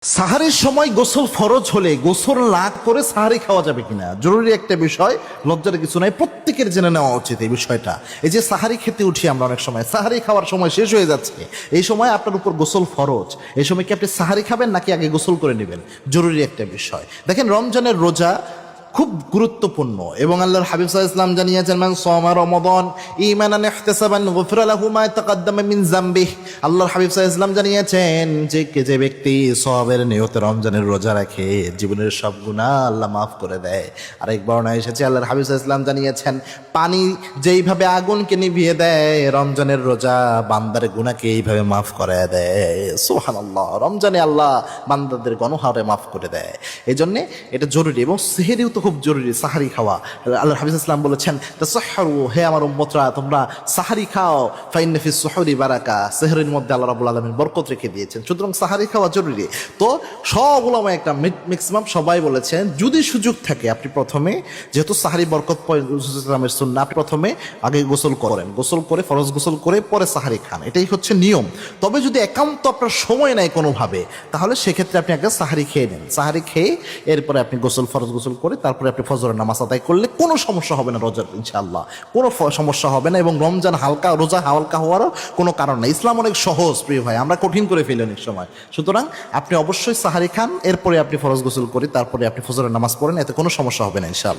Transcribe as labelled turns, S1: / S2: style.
S1: সাহারির সময় গোসল ফরজ হলে গোসল না করে সাহারি খাওয়া যাবে কিনা জরুরি একটা বিষয়, লজ্জার কিছু নাই, প্রত্যেকের জেনে নেওয়া উচিত এই বিষয়টা। এই যে সাহারি খেতে উঠি আমরা অনেক সময়, সাহারি খাওয়ার সময় শেষ হয়ে যাচ্ছে, এই সময় আপনার উপর গোসল ফরজ, এই সময় কি আপনি সাহারি খাবেন নাকি আগে গোসল করে নেবেন? জরুরি একটা বিষয়। দেখেন, রমজানের রোজা খুব গুরুত্বপূর্ণ এবং আল্লাহর হাবিব সাল্লাল্লাহু আলাইহি ওয়াসাল্লাম জানিয়েছেন, মান সামা রমাদান ঈমানান ইহতিসাবান গুফিরা লাহু মা তাকাদ্দামা মিন যামবিহি। আল্লাহর হাবিব সাল্লাল্লাহু আলাইহি ওয়াসাল্লাম জানিয়েছেন যে ব্যক্তি সওয়াবের নিয়তে রমজানের রোজা রাখে, জীবনের সব গুনাহ আল্লাহ মাফ করে দেয়। আরেক বর্ণনায় এসেছে, আল্লাহর হাবিব সাল্লাল্লাহু আলাইহি ওয়াসাল্লাম জানিয়েছেন, পানি যেইভাবে আগুনকে নিভিয়ে দেয়, রমজানের রোজা বান্দার গুনাহকে এইভাবে মাফ করে দেয়। সুবহানাল্লাহ। রমজানে আল্লাহ বান্দাদের গণহারে মাফ করে দেয়। এই জন্যে এটা জরুরি। এবং সেহরিও তো খুব জরুরি, সাহারি খাওয়া। আল্লাহ হাফিজ ইসলাম বলেছেন, তাসাহহারু, হে আমার উম্মতরা, তোমরা সাহারি খাও, ফাইন্না ফিস সুহুরি বারাকা, সেহরির মধ্যে আল্লাহ রাব্বুল আলামিন বরকত রেখে দিয়েছেন। সুতরাং সাহারি খাওয়া জরুরি। তো সব উলামা একটা ম্যাক্সিমাম সবাই বলেছেন, যদি সুযোগ থাকে আপনি প্রথমে, যেহেতু সাহারি বরকত ইসলামের সুন্নাহ, আপনি প্রথমে আগে গোসল করেন, গোসল করে ফরজ গোসল করে পরে সাহারি খান, এটাই হচ্ছে নিয়ম। তবে যদি একান্ত আপনার সময় নাই কোনোভাবে, তাহলে সেক্ষেত্রে আপনি আগে সাহারি খেয়ে নেন। সাহারি খেয়ে এরপরে আপনি গোসল ফরজ গোসল করে তারপরে আপনি ফজরের নামাজ আদায় করলে কোনো সমস্যা হবে না রোজার, ইনশাআল্লাহ কোনো সমস্যা হবে না। এবং রমজান রোজা হালকা হওয়ারও কোনো কারণ নেই। ইসলাম অনেক সহজ প্রিয় ভাই, আমরা কঠিন করে ফেলি অনেক সময়। সুতরাং আপনি অবশ্যই সাহারি খান, এরপরে আপনি ফরজ গোসল করে তারপরে আপনি ফজরের নামাজ পড়েন, এতে কোনো সমস্যা হবে না ইনশাআল্লাহ।